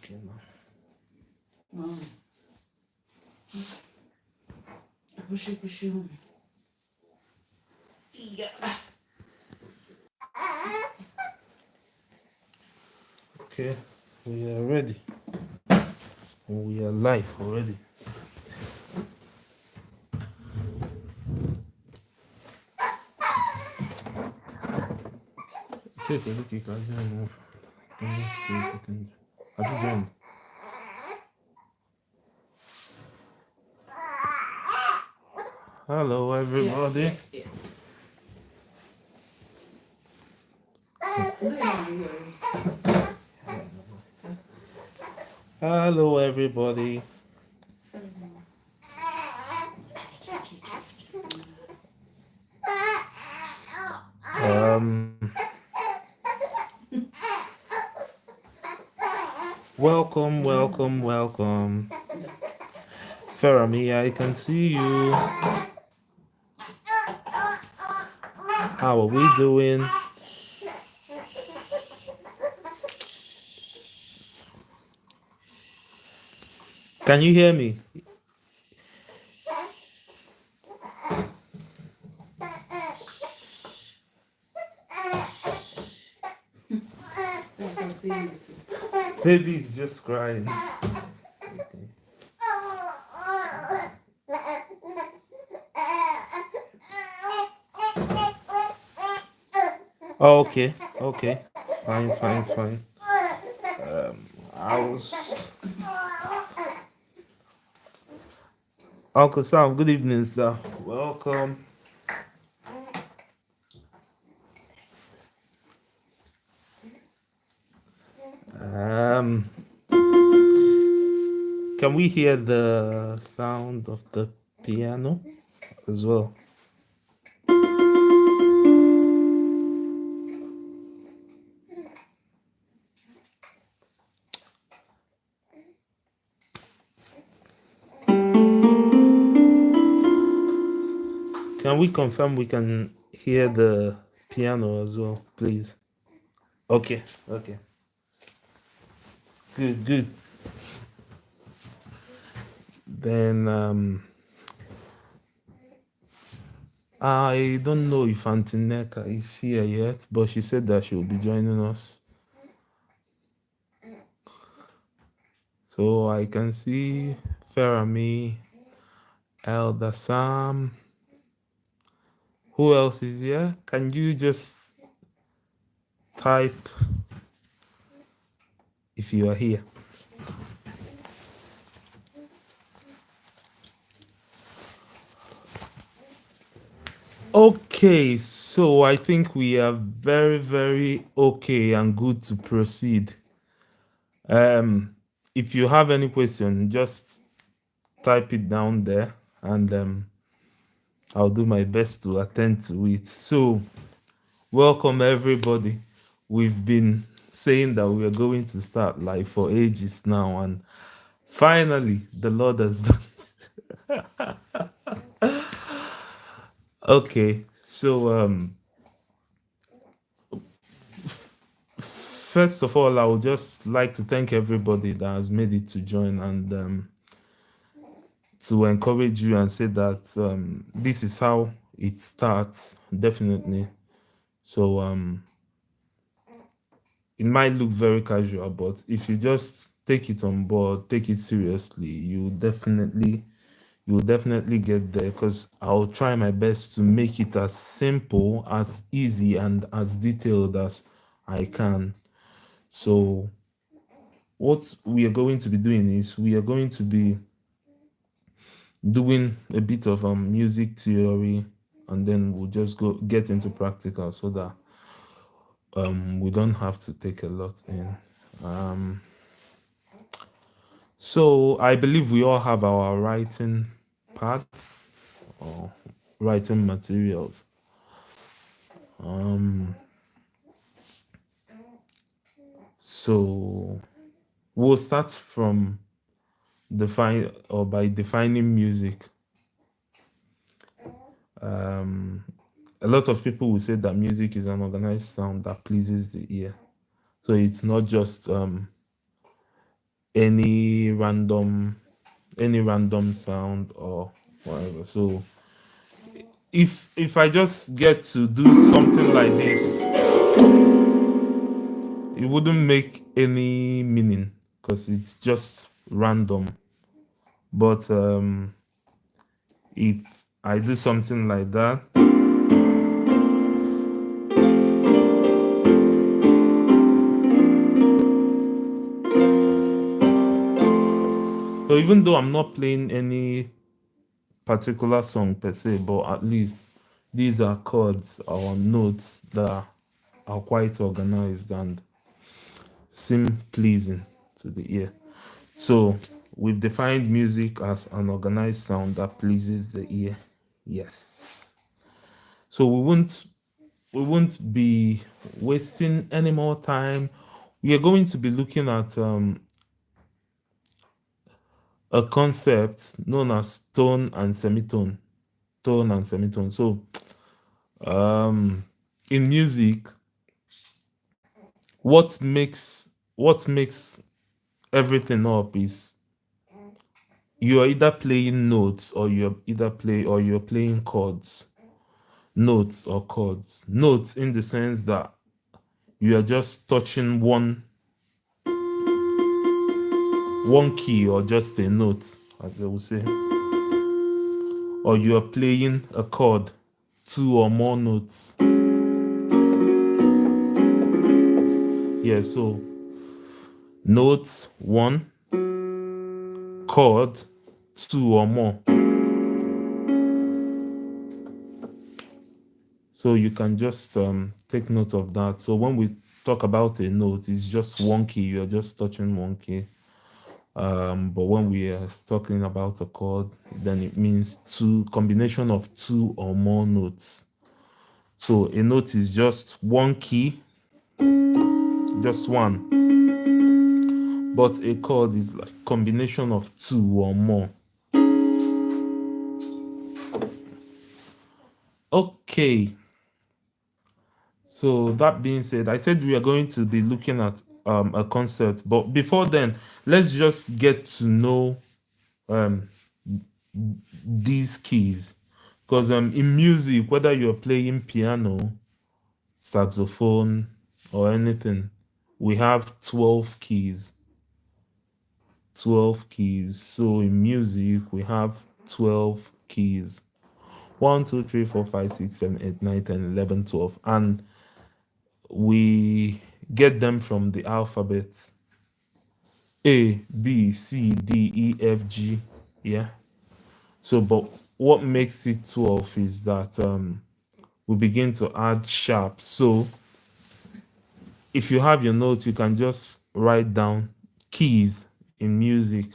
Okay, now. Push. Yeah. Okay, we are ready. We are live already. Take a look, you can join off. Have you joined? Hello, everybody. Yeah. Hello, everybody. Um, welcome. Ferami, I can see you. How are we doing? Can you hear me? Baby is just crying. Okay. Oh, okay. Fine. I was Uncle Sam. Good evening, sir. Welcome. Um, can we hear the sound of the piano as well? Can we confirm we can hear the piano as well, please? Okay. Good. Then I don't know if Auntie Neka is here yet, but she said that she will be joining us. So I can see Ferami, Elder Sam. Who else is here? Can you just type if you are here? Okay, so I think we are very okay and good to proceed. If you have any question, just type it down there and I'll do my best to attend to it. So, welcome everybody. We've been saying that we are going to start live for ages now, and finally, the Lord has done. Okay, so first of all, I would just like to thank everybody that has made it to join and to encourage you and say that this is how it starts, definitely. So it might look very casual, but if you just take it on board, take it seriously, you will definitely get there, because I'll try my best to make it as simple, as easy, and as detailed as I can. So what we are going to be doing is we are going to be doing a bit of music theory, and then we'll just go get into practical so that we don't have to take a lot in. So I believe we all have our writing pad or writing materials. So we'll start from by defining music. A lot of people will say that music is an organized sound that pleases the ear. So it's not just any random sound or whatever. So if I just get to do something like this, it wouldn't make any meaning because it's just random. But if I do something like that, so even though I'm not playing any particular song per se, but at least these are chords or notes that are quite organized and seem pleasing to the ear. So we've defined music as an organized sound that pleases the ear. Yes. So we won't be wasting any more time. We are going to be looking at a concept known as tone and semitone. Tone and semitone. So in music, what makes everything up is you're either playing notes or you're playing chords. Notes or chords. Notes in the sense that you are just touching one key or just a note, as they will say. Or you are playing a chord, two or more notes. Yeah, so notes, one, chord, two or more. So you can just take note of that. So when we talk about a note, it's just one key. You're just touching one key. But when we are talking about a chord, then it means combination of two or more notes. So a note is just one key, just one. But a chord is like combination of two or more. Okay. So that being said, I said we are going to be looking at a concept, but before then, let's just get to know these keys. Because in music, whether you're playing piano, saxophone, or anything, we have 12 keys. 12 keys. So in music, we have 12 keys. 1, 2, 3, 4, 5, 6, 7, 8, 9, 10, 11, 12. And we get them from the alphabet. A, B, C, D, E, F, G. Yeah. So, but what makes it 12 is that we begin to add sharp. So if you have your notes, you can just write down keys in music.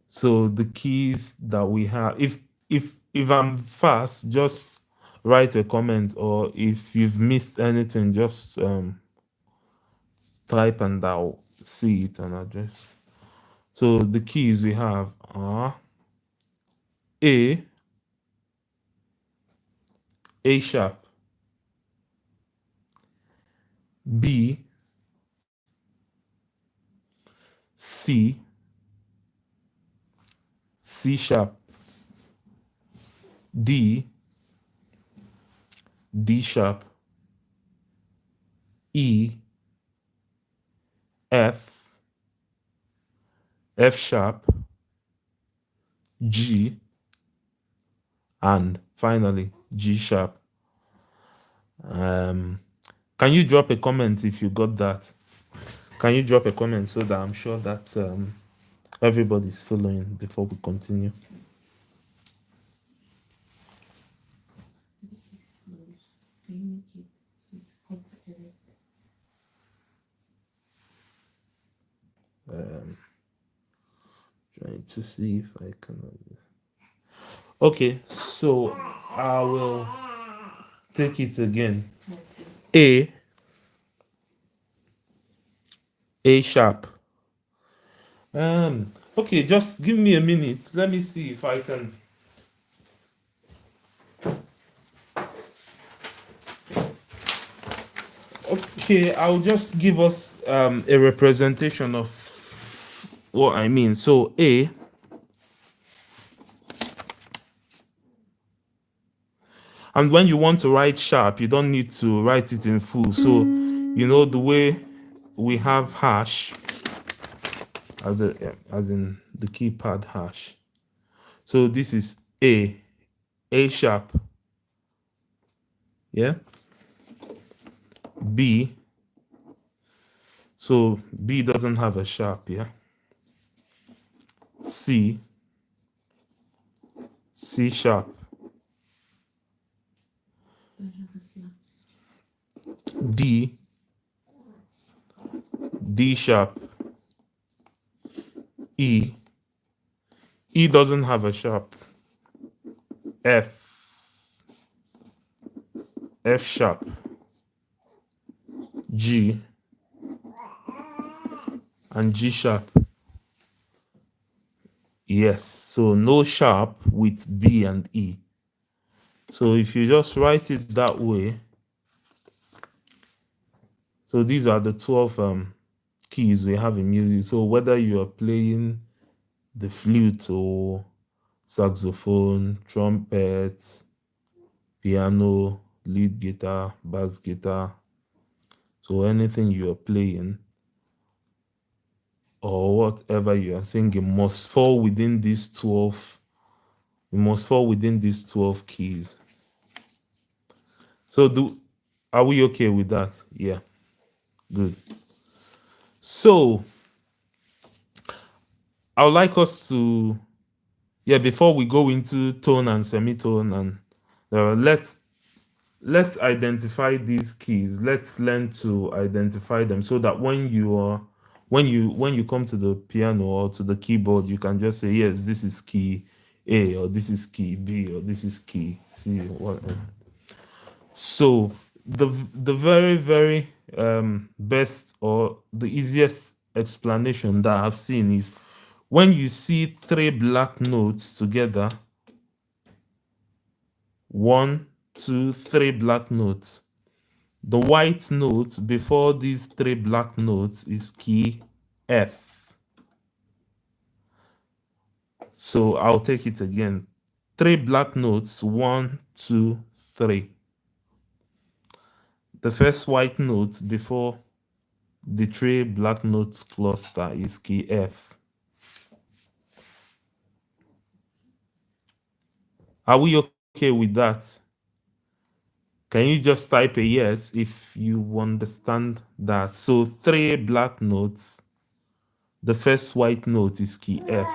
So the keys that we have, if I'm fast, just write a comment, or if you've missed anything, just type and I'll see it and address. So the keys we have are A sharp, B, C, C sharp, D, D sharp, E, F, F sharp, G, and finally G sharp. Can you drop a comment if you got that? Can you drop a comment so that I'm sure that everybody's following before we continue? Trying to see if I can. Okay, so I will take it again. A sharp. Okay, just give me a minute. Let me see if I can. Okay, I'll just give us a representation of what I mean. So A, and when you want to write sharp, you don't need to write it in full. So you know the way we have hash as in the keypad hash. So this is A sharp. Yeah. B. So B doesn't have a sharp, yeah. C sharp. D sharp. E doesn't have a sharp. F sharp. G and G sharp. Yes, so no sharp with B and E. So if you just write it that way, so these are the 12 keys we have in music. So whether you are playing the flute or saxophone, trumpet, piano, lead guitar, bass guitar, so anything you are playing or whatever you are singing must fall within these 12. It must fall within these 12 keys. So are we okay with that? Yeah, good. So I would like us to, before we go into tone and semitone, and let's identify these keys. Let's learn to identify them so that when you come to the piano or to the keyboard, you can just say, yes, this is key A, or this is key B, or this is key C, whatever. So the very, very best or the easiest explanation that I've seen is when you see 3 black notes together, 1, 2, 3 black notes. The white note before these 3 black notes is key F. So I'll take it again. 3 black notes, 1, 2, 3. The first white note before the 3 black notes cluster is key F. Are we okay with that? Can you just type a yes if you understand that? So 3 black notes. The first white note is key F.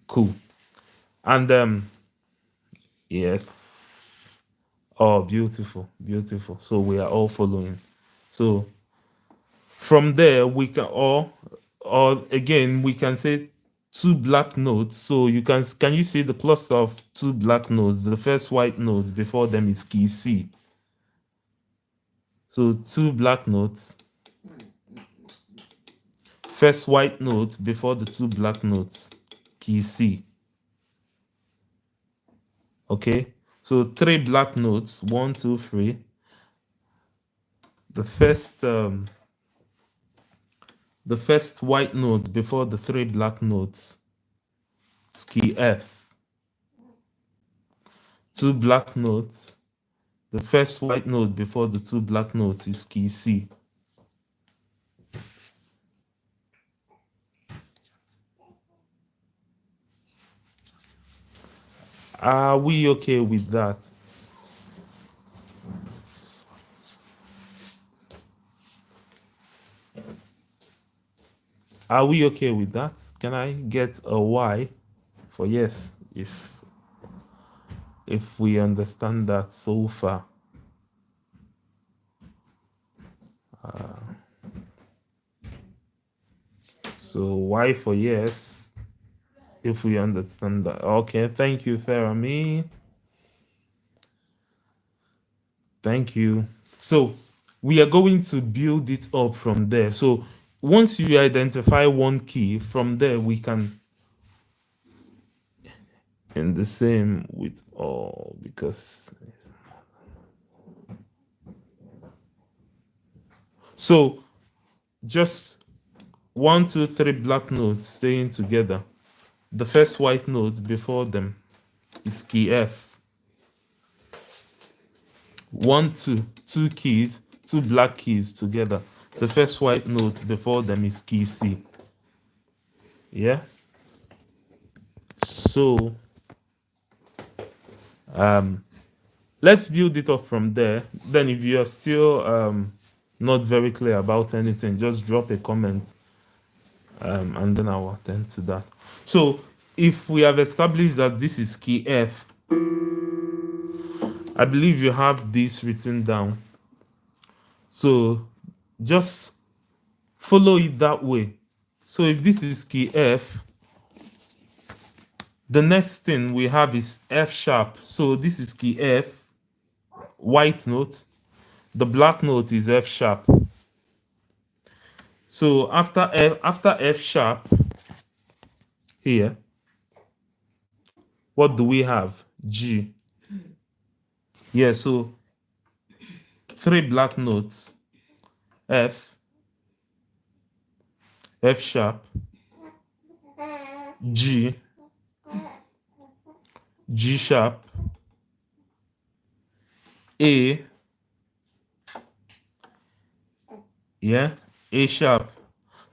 Cool. And yes. Oh, beautiful, beautiful. So we are all following. So from there we can or again we can say 2 black notes. So can you see the cluster of 2 black notes? The first white note before them is key C. So 2 black notes. First white note before the 2 black notes, key C. Okay, so 3 black notes, 1, 2, 3. The first white note before the 3 black notes is key F. 2 black notes. The first white note before the 2 black notes is key C. Are we okay with that? Are we okay with that? Can I get a Y for yes if we understand that so far? So Y for yes, if we understand that. Okay, thank you, Ferami. Thank you. So we are going to build it up from there. So once you identify one key, from there we can, and the same with all, because So just 1, 2, 3 black notes staying together. The first white note before them is key F. 1, 2, two keys, two black keys together. The first white note before them is key C. Yeah. So let's build it up from there. Then if you are still not very clear about anything, just drop a comment and then I'll attend to that. So if we have established that this is key F, I believe you have this written down. So just follow it that way. So if this is key F, the next thing we have is F sharp. So this is key F, white note. The black note is F sharp. So after F sharp here, what do we have? G. Yeah, so 3 black notes. F, F sharp, G, G sharp, A, yeah, A sharp.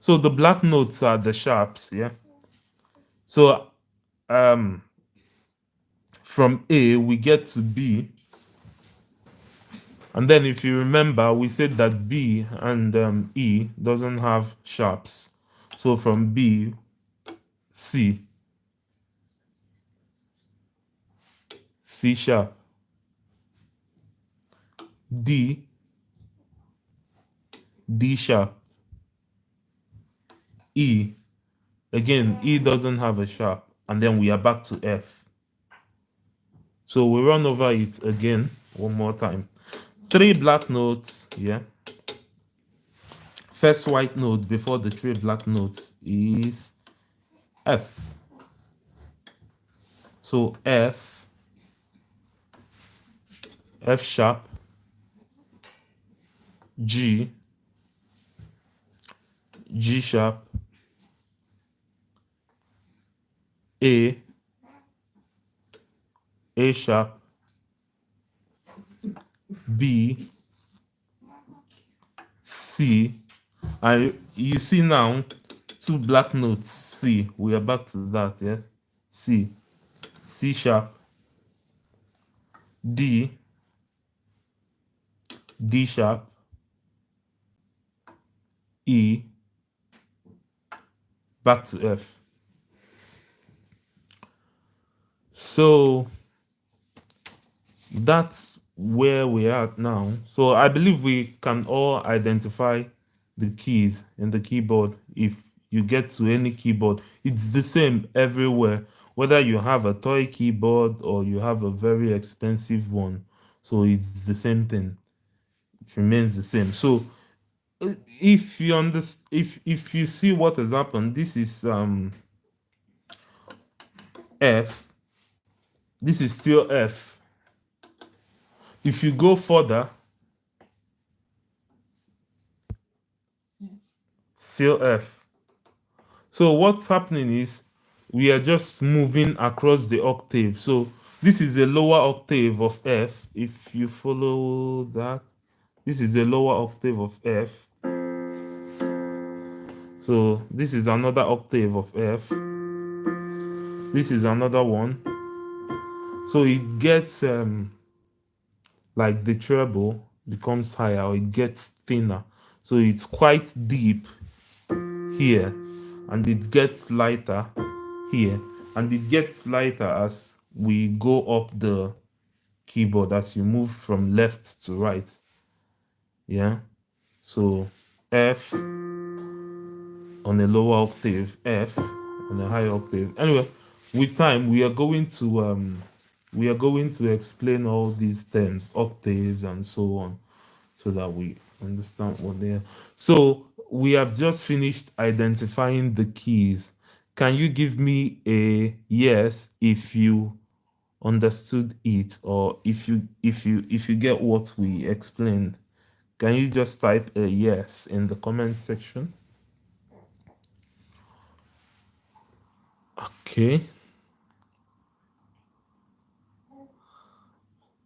So the black notes are the sharps, yeah. So from A we get to B, and then if you remember, we said that B and E doesn't have sharps. So from B, C, C sharp, D, D sharp, E. Again, E doesn't have a sharp, and then we are back to F. So we run over it again one more time. 3 black notes, yeah. First white note before the 3 black notes is F. So F, F sharp, G, G sharp, A, A sharp, B, C. And you see now 2 black notes, C. We are back to that, yes? C, C sharp, D, D sharp, E, back to F. So that's where we are at now. So I believe we can all identify the keys in the keyboard. If you get to any keyboard, it's the same everywhere, whether you have a toy keyboard or you have a very expensive one. So it's the same thing. It remains the same. So if you understand, if you see what has happened, this is F. This is still F. If you go further, still F. So what's happening is we are just moving across the octave. So this is a lower octave of F. If you follow that, this is a lower octave of F. So this is another octave of F. This is another one. So it gets like the treble becomes higher, or it gets thinner. So it's quite deep here, and it gets lighter here, and it gets lighter as we go up the keyboard, as you move from left to right. Yeah, so F on a lower octave, F on a higher octave. Anyway, with time we are going to explain all these terms, octaves and so on, so that we understand what they are. So we have just finished identifying the keys. Can you give me a yes if you understood it, or if you get what we explained? Can you just type a yes in the comment section? Okay.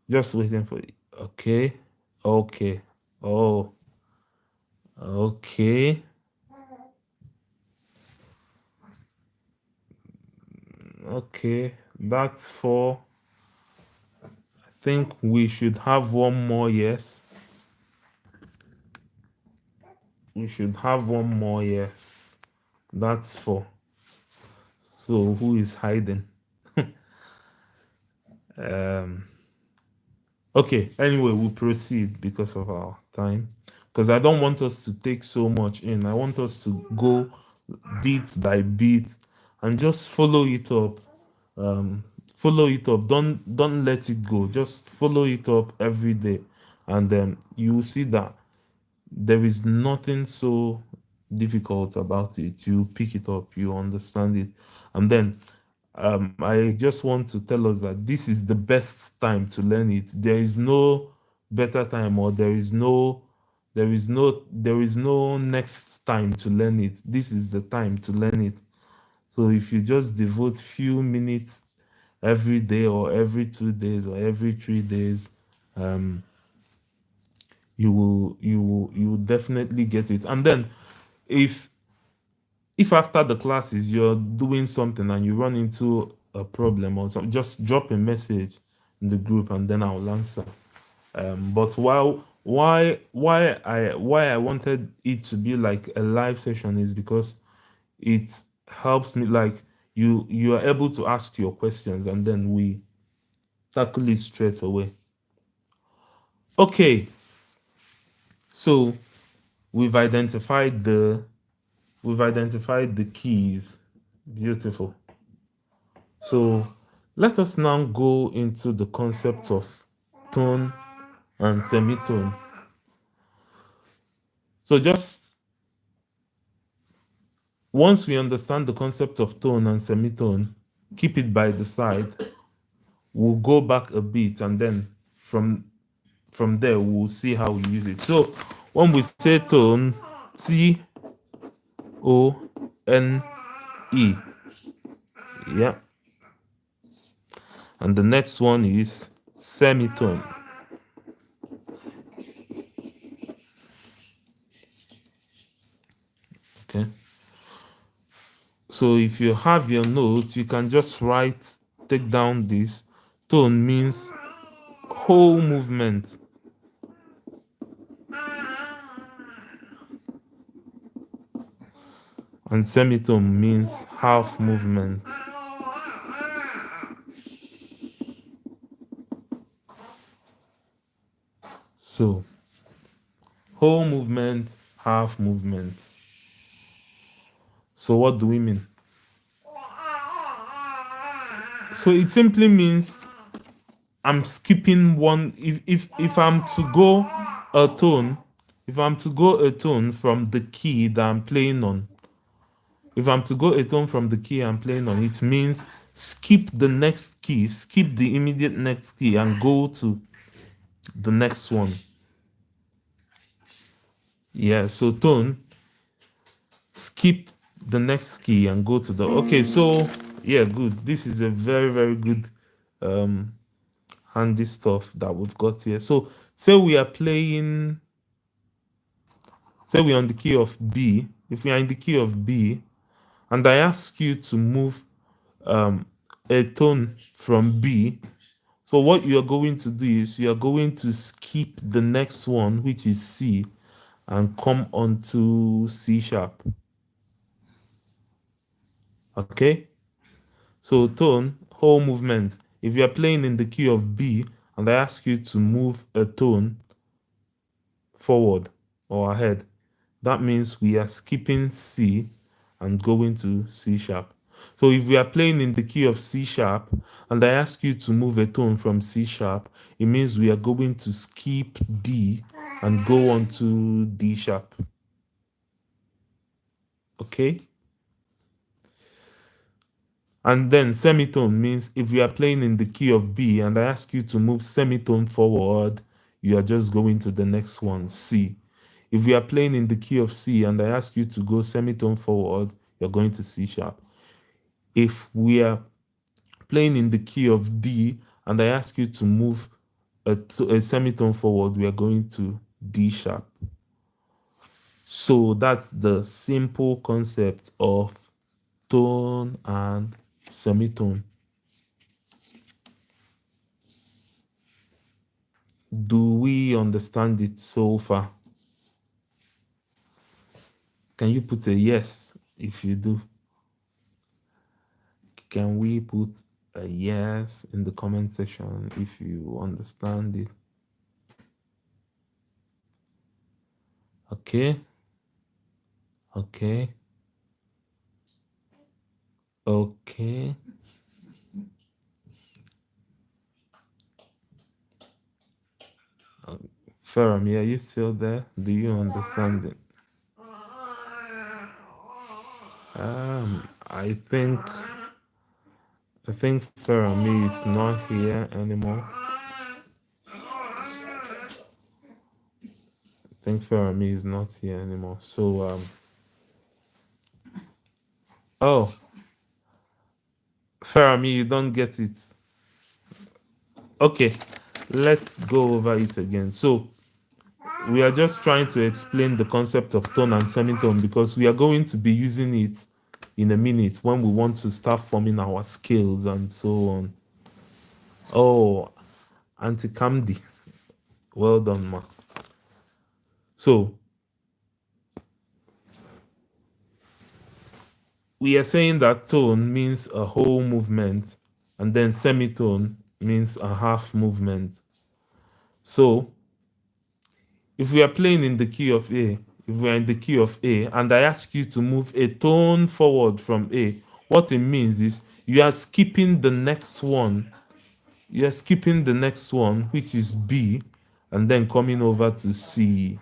Just waiting for you. Okay. Okay. Oh, okay. Okay. That's for. I think we should have one more yes. We should have one more yes. That's for. So who is hiding? Um. Okay. Anyway, we'll proceed because of our time. Because I don't want us to take so much in. I want us to go bit by bit and just follow it up. Um, Follow it up. Don't let it go. Just follow it up every day, and then you will see that there is nothing so difficult about it. You pick it up, you understand it, and then I just want to tell us that this is the best time to learn it. There is no better time, or there is no next time to learn it. This is the time to learn it. So if you just devote few minutes every day, or every 2 days, or every 3 days, um, you will definitely get it. And then if after the classes you're doing something and you run into a problem or something, just drop a message in the group and then I'll answer. But why I wanted it to be like a live session is because it helps me, like you are able to ask your questions and then we tackle it straight away. Okay, so we've identified the keys. Beautiful. So let us now go into the concept of tone and semitone. So just once we understand the concept of tone and semitone, keep it by the side. We'll go back a bit and then from there we'll see how we use it. So when we say tone, Tone, yeah, and the next one is semitone. Okay. So if you have your notes, you can just take down this. Tone means whole movement. And semitone means half movement. So whole movement, half movement. So what do we mean? So it simply means I'm skipping one. If I'm to go a tone, if I'm to go a tone from the key that I'm playing on, if I'm to go a tone from the key I'm playing on, it means skip the next key, skip the immediate next key, and go to the next one. Yeah, so tone, skip the next key and go to the. Okay, so yeah, good. This is a very, very good handy stuff that we've got here. So say we are playing, say we're on the key of B. If we are in the key of B and I ask you to move a tone from B, so what you're going to do is you're going to skip the next one, which is C, and come onto C sharp. Okay? So tone, whole movement. If you're playing in the key of B and I ask you to move a tone forward or ahead, that means we are skipping C and going to C sharp. So if we are playing in the key of C sharp and I ask you to move a tone from C sharp, it means we are going to skip D and go on to D sharp. Okay? And then semitone means if we are playing in the key of B and I ask you to move semitone forward, you are just going to the next one, C. If we are playing in the key of C and I ask you to go semitone forward, you're going to C sharp. If we are playing in the key of D and I ask you to move a semitone forward, we are going to D sharp. So that's the simple concept of tone and semitone. Do we understand it so far? Can you put a yes if you do? Can we put a yes in the comment section if you understand it? Okay. Okay. Okay. Fermi, are you still there? Do you understand it? I think Fermi is not here anymore. I think Fermi is not here anymore. So oh, Fermi, you don't get it. Okay, let's go over it again. So we are just trying to explain the concept of tone and semitone because we are going to be using it in a minute when we want to start forming our scales and so on. Oh, Auntie Kamdi, well done, ma. So we are saying that tone means a whole movement and then semitone means a half movement. So if we are playing in the key of A, if we are in the key of A and I ask you to move a tone forward from A, what it means is you are skipping the next one. You are skipping the next one, which is B, and then coming over to C.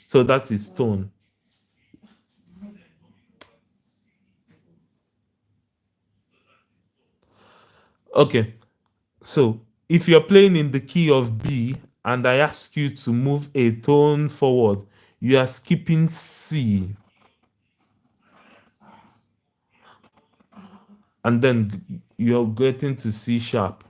So that is tone. Okay, so if you're playing in the key of B and I ask you to move a tone forward, you are skipping C. And then you're getting to C sharp.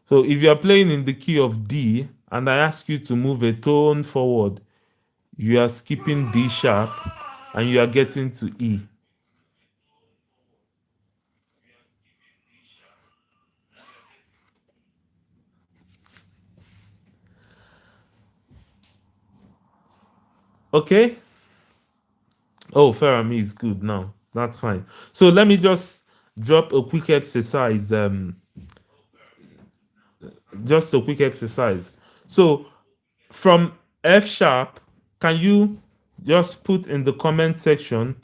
So if you're playing in the key of D and I ask you to move a tone forward, you are skipping D sharp and you are getting to E. Okay? Oh, Ferrami is good now. That's fine. So let me just drop a quick exercise. Just a quick exercise. So from F sharp, can you just put in the comment section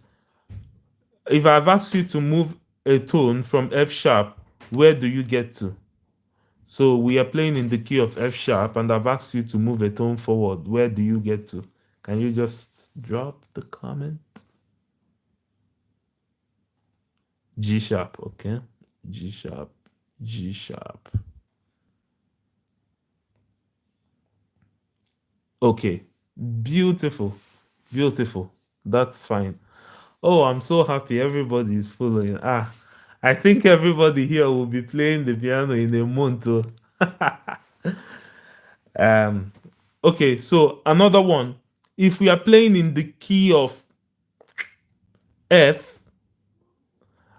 if I've asked you to move a tone from F sharp, where do you get to? So we are playing in the key of F sharp and I've asked you to move a tone forward. Where do you get to? Can you just drop the comment? G sharp, okay? G sharp, G sharp. Okay, beautiful, beautiful. That's fine. Oh, I'm so happy everybody is following. I think everybody here will be playing the piano in a month. Oh. Okay, so another one. If we are playing in the key of F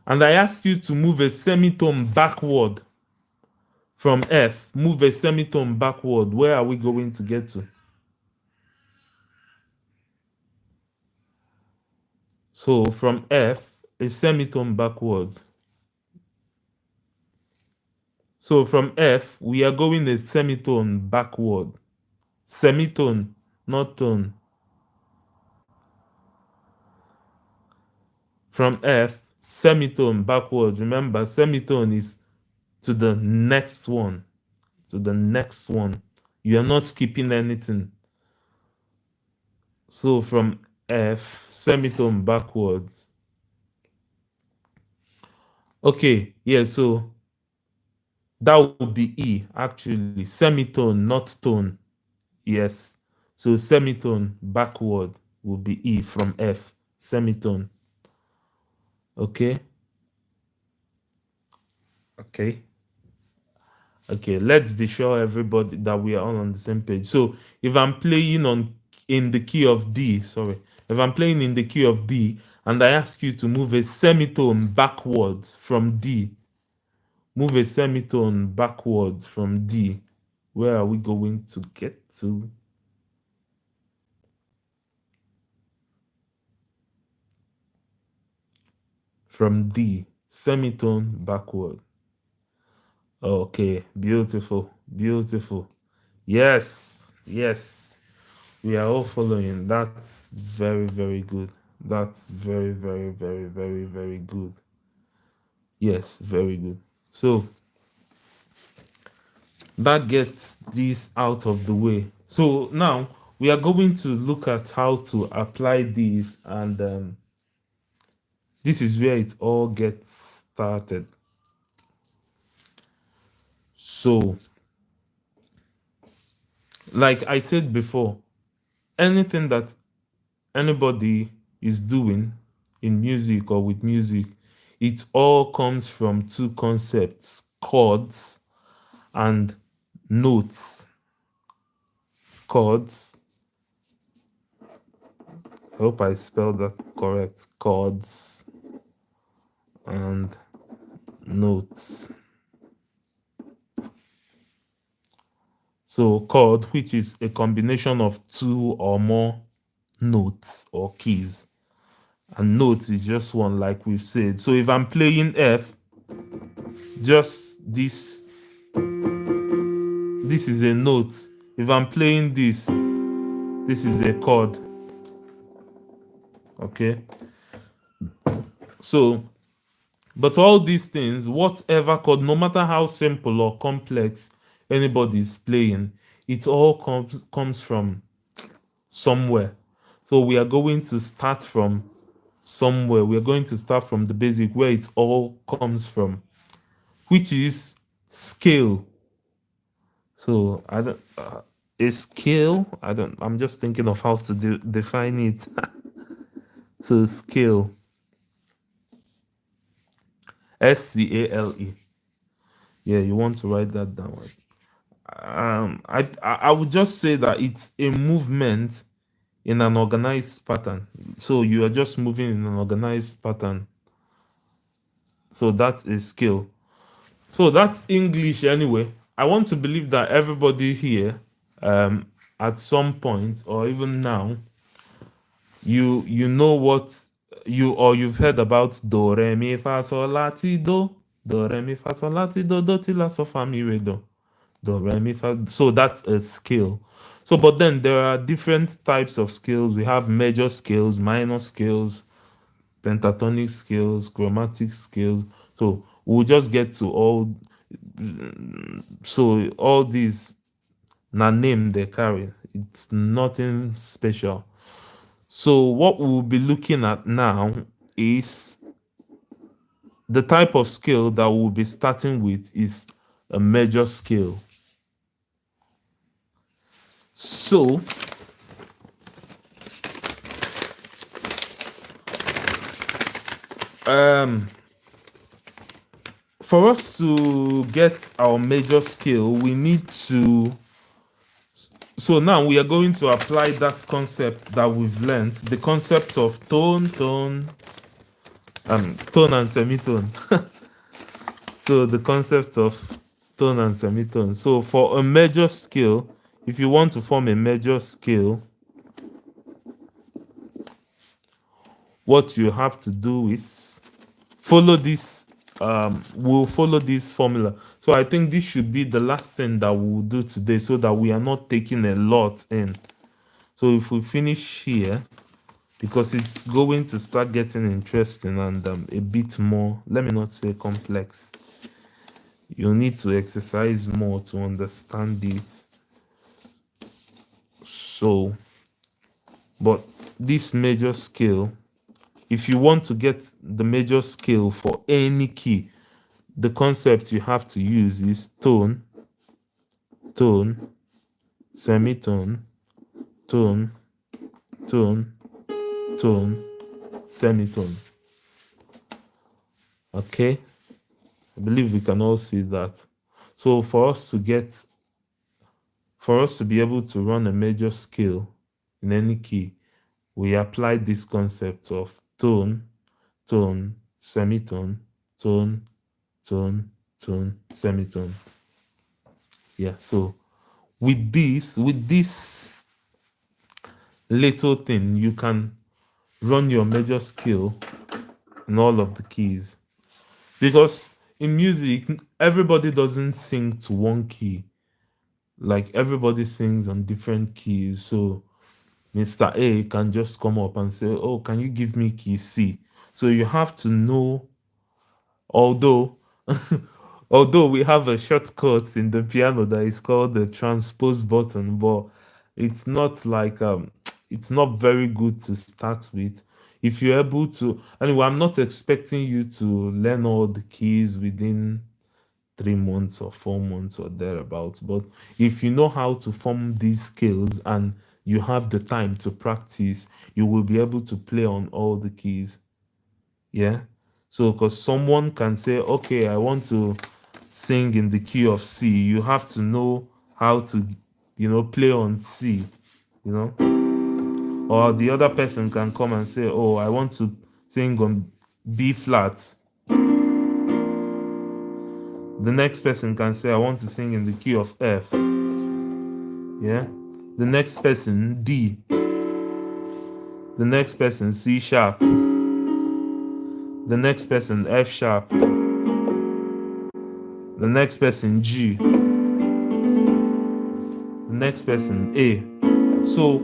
and I ask you to move a semitone backward from F, move a semitone backward, where are we going to get to? So from F, a semitone backward. So from F, we are going a semitone backward. Semitone, not tone. From F, semitone backward. Remember, semitone is to the next one. To the next one. You are not skipping anything. So from F, semitone backwards. Okay, yeah, so that would be E, actually. Semitone, not tone. Yes. So semitone backward will be E from F. Semitone. Okay. Okay. Okay. Let's be sure everybody that we are all on the same page. So if I'm playing in the key of D, sorry, if I'm playing in the key of D and I ask you to move a semitone backwards from D, move a semitone backwards from D, where are we going to get to? From D, semitone backward. Okay, beautiful, beautiful. Yes, yes, we are all following. That's very, very good. That's very, very, very, very, very good. Yes, very good. So that gets this out of the way. So now we are going to look at how to apply these, and this is where it all gets started. So, like I said before, anything that anybody is doing in music or with music, it all comes from two concepts: chords and notes. Chords. I hope I spelled that correct. Chords and notes. So chord, which is a combination of two or more notes or keys, and notes is just one, like we've said. So if I'm playing F, just this is a note. If I'm playing this is a chord. Okay, so but all these things, whatever chord, no matter how simple or complex anybody is playing, it all comes from somewhere. So we are going to start from somewhere. We are going to start from the basic, where it all comes from, which is scale. So I don't a scale. I'm just thinking of how to define it. So scale, SCALE. Yeah, you want to write that down. I would just say that it's a movement in an organized pattern. So you are just moving in an organized pattern. So that's a skill. So that's English anyway. I want to believe that everybody here, at some point or even now, you know what you've heard about do re mi fa sol la ti do re mi fa sol la ti do ti la so fa mi re do re mi fa. So that's a scale. So but then there are different types of scales. We have major scales, minor scales, pentatonic scales, chromatic scales. So we'll just get to all. So all these na name they carry. It's nothing special. So what we'll be looking at now is the type of scale that we'll be starting with is a major scale. So for us to get our major scale, we need to. So now we are going to apply that concept that we've learned, the concept of tone and semitone. So the concept of tone and semitone. So for a major scale, if you want to form a major scale, what you have to do is follow this. We'll follow this formula. So I think this should be the last thing that we'll do today, so that we are not taking a lot in. So if we finish here, because it's going to start getting interesting and a bit more, let me not say complex. You need to exercise more to understand it. So, but this major scale, if you want to get the major scale for any key, the concept you have to use is tone, tone, semitone, tone, tone, tone, semitone. Okay, I believe we can all see that. So for us to be able to run a major scale in any key, we apply this concept of tone, tone, semitone, tone, tone, tone, semitone. Yeah, so with this little thing, you can run your major scale in all of the keys. Because in music, everybody doesn't sing to one key. Like everybody sings on different keys. So Mr. A can just come up and say, "Oh, can you give me key C?" So you have to know, although although we have a shortcut in the piano that is called the transpose button, but it's not like it's not very good to start with. If you're able to, anyway, I'm not expecting you to learn all the keys within 3 months or 4 months or thereabouts. But if you know how to form these scales and you have the time to practice, you will be able to play on all the keys. Yeah. So, because someone can say, okay, I want to sing in the key of C, you have to know how to, play on C, you know. Or the other person can come and say, oh, I want to sing on B flat. The next person can say, I want to sing in the key of F. Yeah. The next person, D. The next person, C sharp. The next person, F sharp. The next person, G. The next person, A. So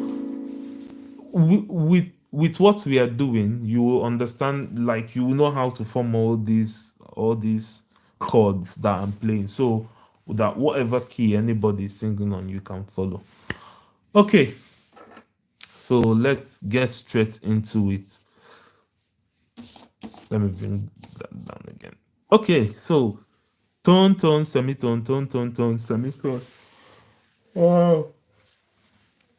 with what we are doing, you will understand, like you will know how to form all these chords that I'm playing. So that whatever key anybody is singing on, you can follow. Okay. So let's get straight into it. Let me bring that down again. Okay, so tone, tone, semitone, tone, tone, tone, semitone. Wow.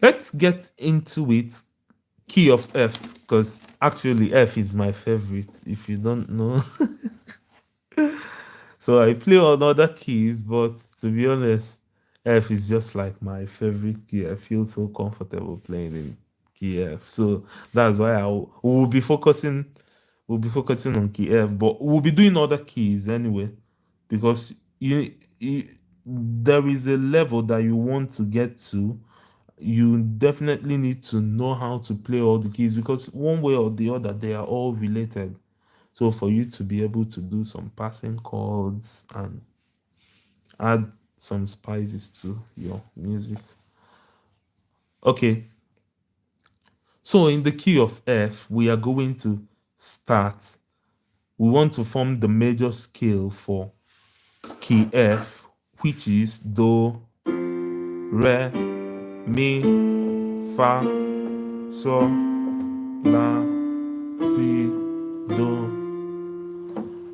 Let's get into it. Key of F, because actually F is my favorite, if you don't know. So I play on other keys, but to be honest, F is just like my favorite key. I feel so comfortable playing in key F. So that's why we'll be focusing on key F, but we'll be doing other keys anyway, because there is a level that you want to get to. You definitely need to know how to play all the keys, because one way or the other they are all related. So for you to be able to do some passing chords and add some spices to your music. Okay. So in the key of F, we are going to start. We want to form the major scale for key F, which is Do, Re, Mi, Fa, Sol, La, Si, Do.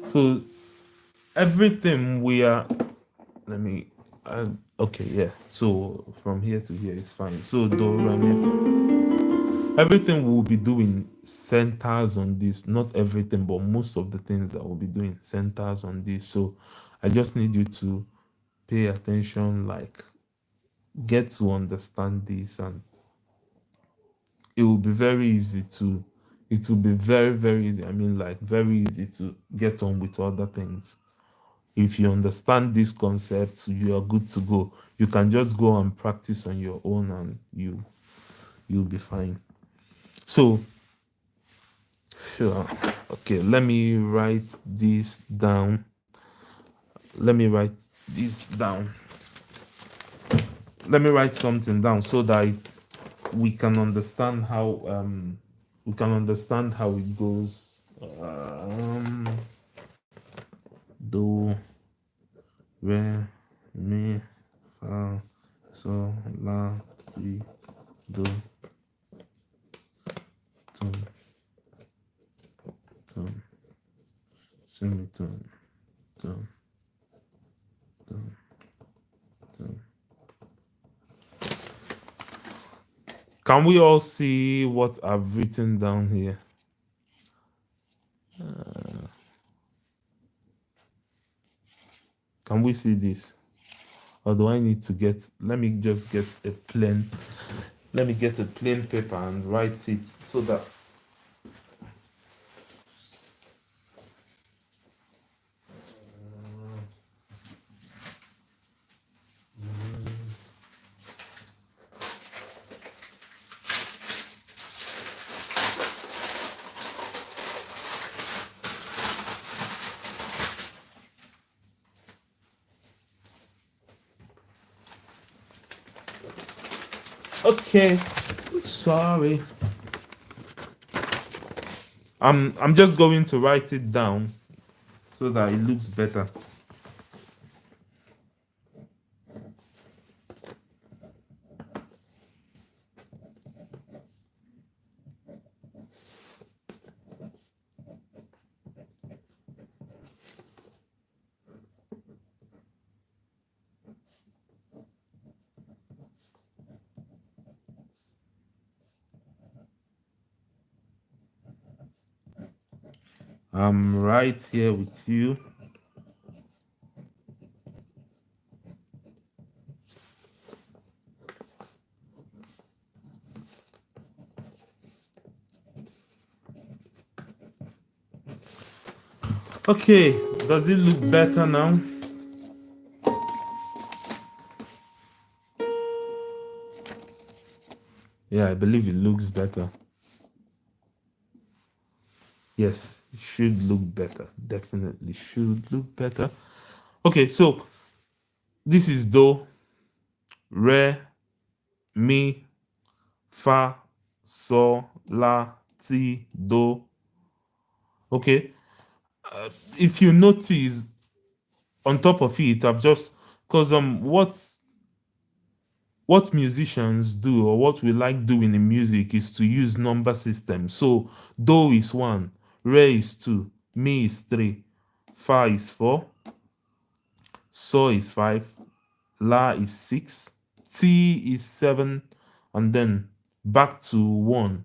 So everything we are, okay, yeah. So from here to here is fine. So Do, Re, Mi, everything we'll be doing centers on this. Not everything, but most of the things that we'll be doing centers on this. So I just need you to pay attention, like get to understand this, and it will be very easy to it will be very, very easy. I mean, like very easy to get on with other things. If you understand these concepts, you are good to go. You can just go and practice on your own, and you'll be fine. So sure. Okay, let me write this down. Let me write this down. Let me write something down so that we can understand how it goes. Do, re, mi, fa, sol, la, si, do, ton, ton, semitone. Down, down, down. Can we all see what I've written down here? Can we see this? Or do I need to get, let me just get a plain, let me get a plain paper and write it so that okay, sorry. I'm just going to write it down so that it looks better. I'm right here with you. Okay, does it look better now? Yeah, I believe it looks better. Yes, it should look better. Definitely should look better. Okay, so this is do, re, mi, fa, sol, la, ti, do. Okay, if you notice on top of it, I've just because what musicians do or what we like doing in music is to use number systems. So do is 1, re is 2, mi is 3, fa is 4, sol is 5, la is 6, ti is 7, and then back to 1.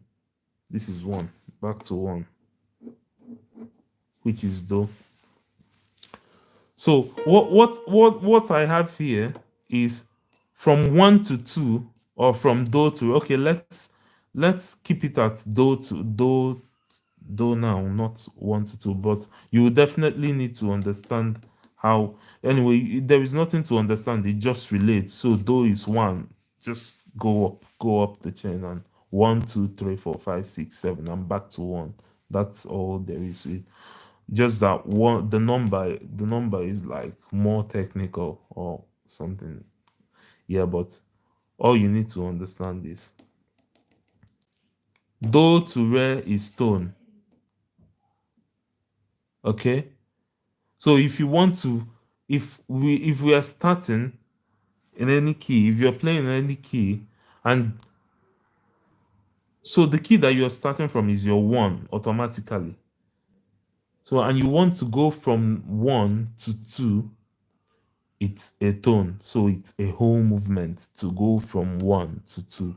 This is 1, back to 1, which is do. So what I have here is from 1 to 2, or from do to, okay, let's keep it at do to do now, not 1 to 2, but you will definitely need to understand how. Anyway, there is nothing to understand, it just relates. So do is 1, just go up the chain, and 1 2 3 4 5 6 7, and back to 1. That's all there is. Just that one, the number is like more technical or something. Yeah, but all you need to understand is do to re is tone. Okay, so if you want to, if we are starting in any key, if you're playing in any key, and so the key that you're starting from is your 1 automatically. So, and you want to go from 1 to 2, it's a tone. So it's a whole movement to go from 1 to 2.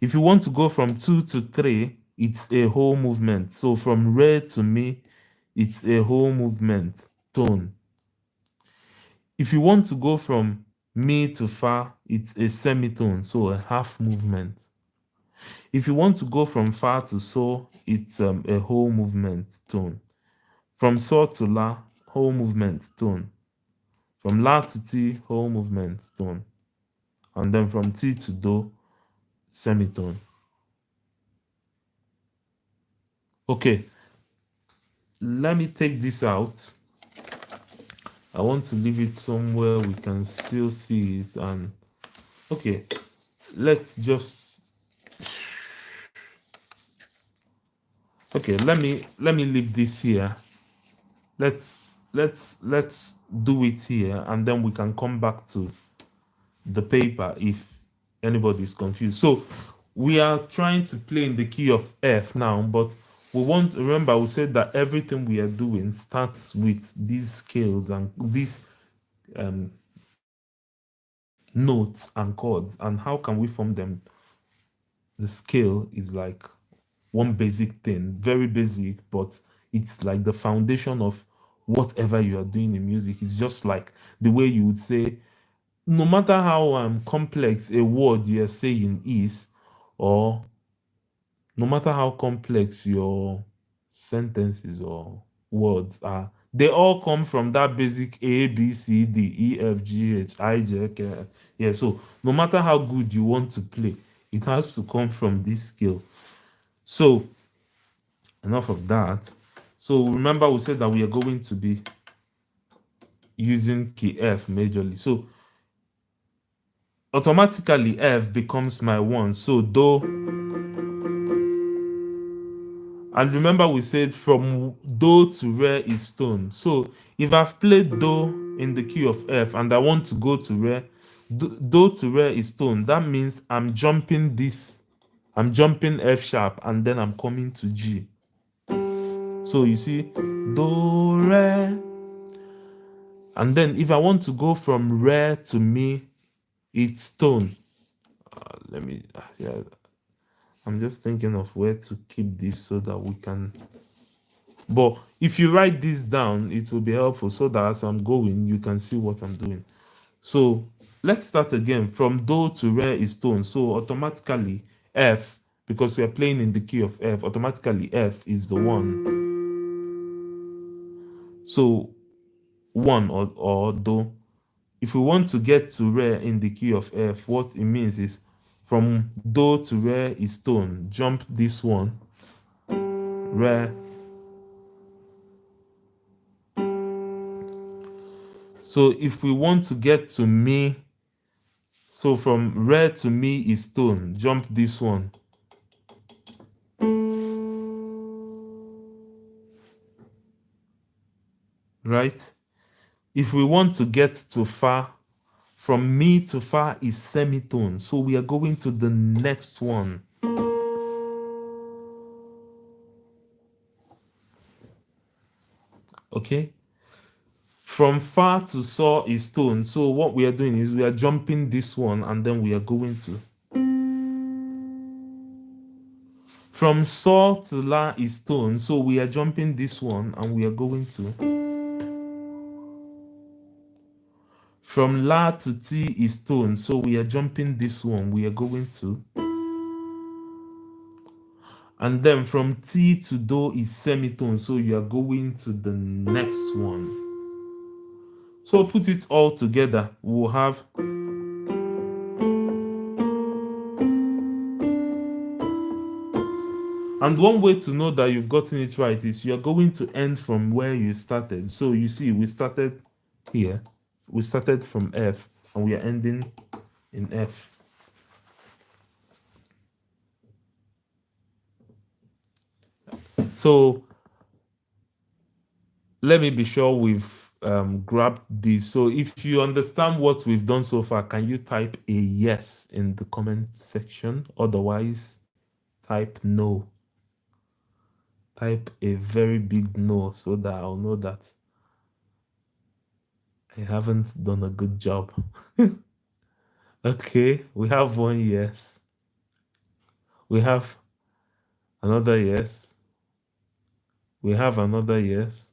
If you want to go from 2 to 3, it's a whole movement. So from re to mi, it's a whole movement, tone. If you want to go from mi to fa, it's a semitone, so a half movement. If you want to go from fa to sol, it's a whole movement, tone. From sol to la, whole movement, tone. From la to ti, whole movement, tone. And then from ti to do, semitone. Okay, let me take this out. I want to leave it somewhere we can still see it. And okay, let's just, okay, let me leave this here. Let's do it here, and then we can come back to the paper if anybody is confused. So we are trying to play in the key of F now, but remember, we said that everything we are doing starts with these scales and these notes and chords. And how can we form them? The scale is like one basic thing, very basic, but it's like the foundation of whatever you are doing in music. It's just like the way you would say, no matter how complex a word you're saying is, or no matter how complex your sentences or words are, they all come from that basic A, B, C, D, E, F, G, H, I, J, K. Yeah, so no matter how good you want to play, it has to come from this skill. So, enough of that. So, remember, we said that we are going to be using key F majorly. So, automatically, F becomes my one. So, Do. And remember, we said from Do to Re is tone. So if I've played Do in the key of F and I want to go to Re, Do to Re is tone. That means I'm jumping this. I'm jumping F sharp and then I'm coming to G. So you see, Do, Re. And then if I want to go from Re to Mi, it's tone. I'm just thinking of where to keep this so that we can. But if you write this down, it will be helpful so that as I'm going, you can see what I'm doing. So let's start again. From Do to Re is tone. So automatically F, because we are playing in the key of F, automatically F is the one. So one or Do. If we want to get to Re in the key of F, what it means is from Do to Re is tone. Jump this one. Re. So if we want to get to Mi, so from Re to Mi is tone. Jump this one. Right? If we want to get to Fa, from Mi to Fa is semitone. So we are going to the next one. Okay? From Fa to Sol is tone. So what we are doing is we are jumping this one and then we are going to. From Sol to La is tone. So we are jumping this one and we are going to. From La to Ti is tone. So we are jumping this one. We are going to. And then from T to Do is semitone. So you are going to the next one. So put it all together. We'll have. And one way to know that you've gotten it right is you're going to end from where you started. So you see, we started here. We started from F and we are ending in F. So let me be sure we've grabbed this. So if you understand what we've done so far, can you type a yes in the comment section? Otherwise, type no. Type a very big no so that I'll know that I haven't done a good job. Okay, we have one yes. We have another yes. We have another yes.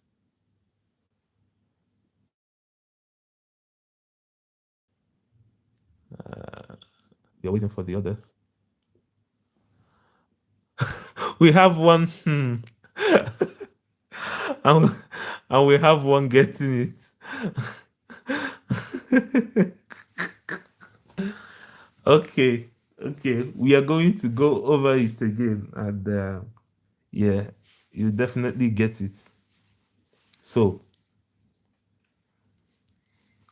You're waiting for the others. We have one. and, and we have one getting it. Okay. We are going to go over it again. And yeah, you definitely get it. So,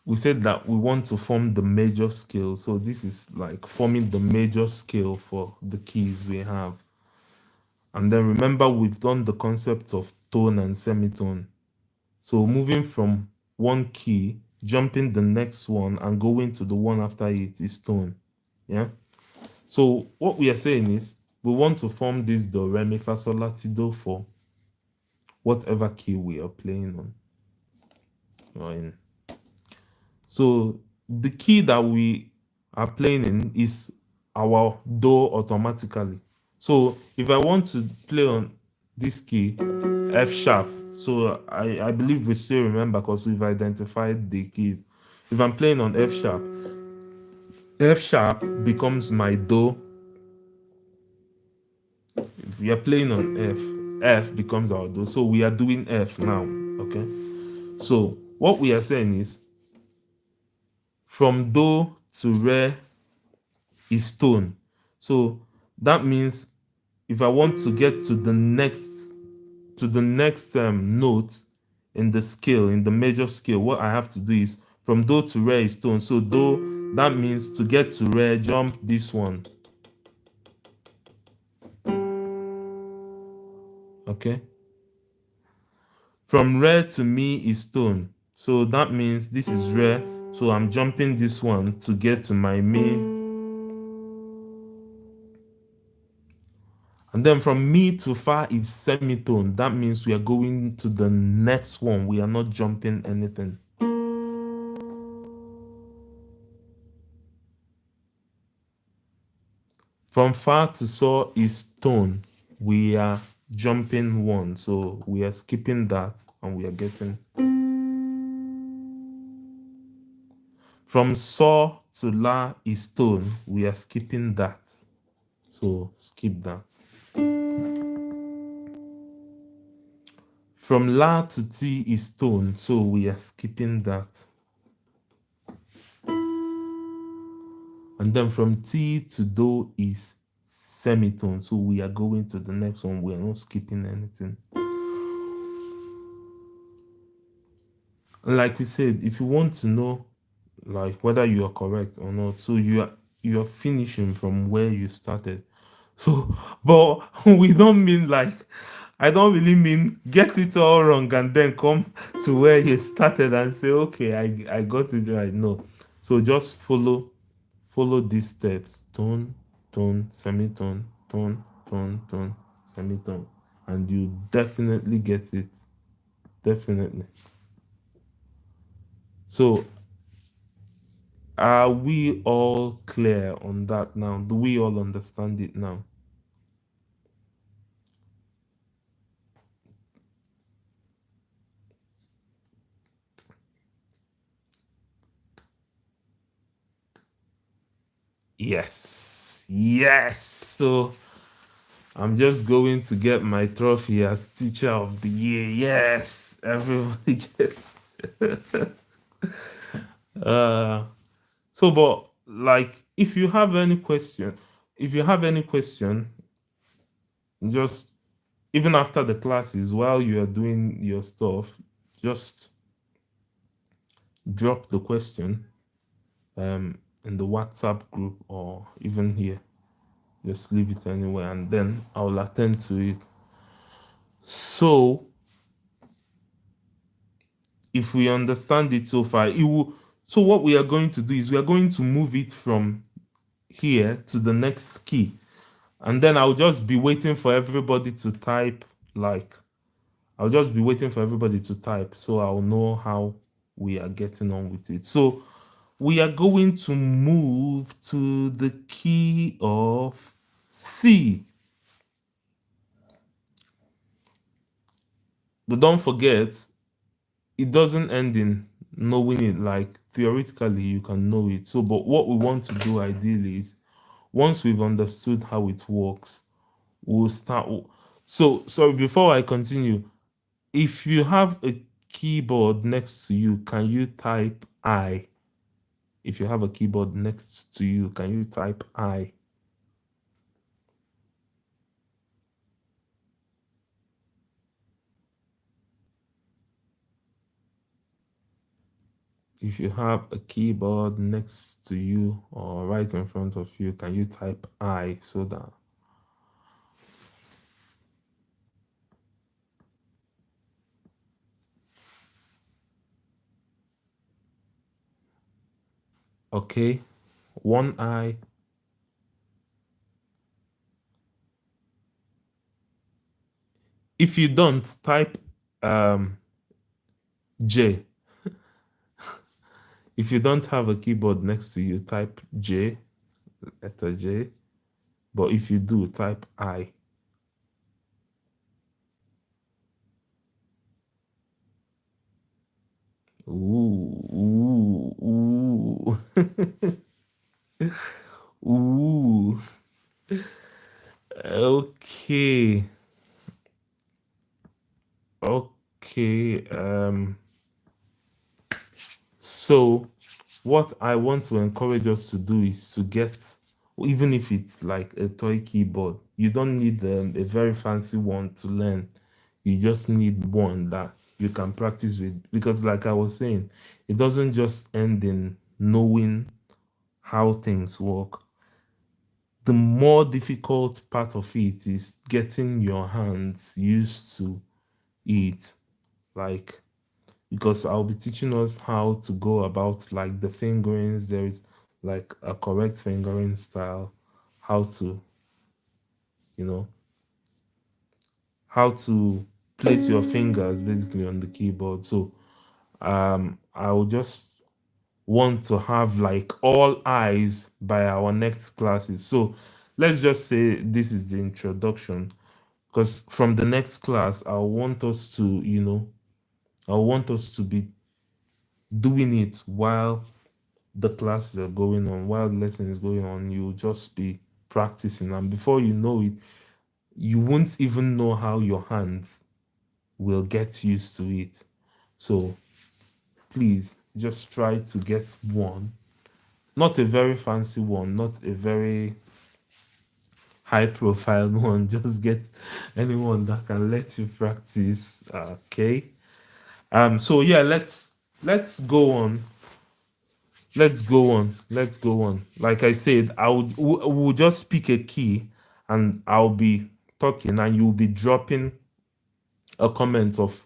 we said that we want to form the major scale. So this is like forming the major scale for the keys we have. And then remember, we've done the concept of tone and semitone. So moving from one key, jumping the next one and going to the one after it is tone. Yeah. So what we are saying is we want to form this do, re, mi, fa, sol, la, ti, do for whatever key we are playing on. Or in. So the key that we are playing in is our do automatically. So if I want to play on this key, F sharp, so I believe we still remember because we've identified the keys. If I'm playing on F sharp becomes my do. If we are playing on F becomes our do. So we are doing F now, okay? So what we are saying is from do to re is tone. So that means if I want to get to the next note in the scale, in the major scale, what I have to do is from do to re is tone. So do, that means to get to re, jump this one. Okay. From re to mi is tone. So that means this is re. So I'm jumping this one to get to my mi. And then from mi to fa is semitone. That means we are going to the next one. We are not jumping anything. From fa to so is tone. We are jumping one. So we are skipping that and we are getting. From so to la is tone. We are skipping that. So skip that. From la to ti is tone, so we are skipping that. And then from ti to do is semitone, so we are going to the next one. We are not skipping anything. And like we said, if you want to know like whether you are correct or not, so you are finishing from where you started. So, but we don't mean like, I don't really mean get it all wrong and then come to where you started and say, okay, I got it right. No. So just follow these steps. Tone, tone, semitone, tone, tone, tone, semitone. And you definitely get it. Definitely. So are we all clear on that now? Do we all understand it now? Yes. Yes. So I'm just going to get my trophy as teacher of the year. Yes. Everybody gets. So but like if you have any question, just even after the classes while you are doing your stuff, just drop the question in the WhatsApp group or even here. Just leave it anywhere and then I'll attend to it. So if we understand it so far, it will. So what we are going to do is we are going to move it from here to the next key. And then I'll just be waiting for everybody to type, I'll just be waiting for everybody to type so I'll know how we are getting on with it. So we are going to move to the key of C. But don't forget, it doesn't end in knowing it. Like theoretically, you can know it. So, but what we want to do ideally is once we've understood how it works, we'll start. So, sorry, before I continue, if you have a keyboard next to you, can you type I? If you have a keyboard next to you, can you type I? If you have a keyboard next to you or right in front of you, can you type I so that. Okay, one I. If you don't, type J. If you don't have a keyboard next to you, type J, letter J. But if you do, type I. Ooh, ooh, ooh. Ooh. Okay. Okay. So what I want to encourage us to do is to get, even if it's like a toy keyboard, you don't need a very fancy one to learn. You just need one that you can practice with. Because, like I was saying, it doesn't just end in knowing how things work. The more difficult part of it is getting your hands used to it. Like, because I'll be teaching us how to go about like the fingerings. There is like a correct fingering style, how to, you know, how to place your fingers basically on the keyboard. So I will just want to have like all eyes by our next classes. So let's just say this is the introduction, because from the next class I want us to, I want us to be doing it while the classes are going on, while the lesson is going on. You'll just be practicing, and before you know it, you won't even know how your hands will get used to it. So please just try to get one, not a very fancy one, not a very high profile one. Just get anyone that can let you practice. Okay. So yeah, let's go on. Let's go on. Let's go on. Like I said, we'll just pick a key and I'll be talking and you'll be dropping a comment of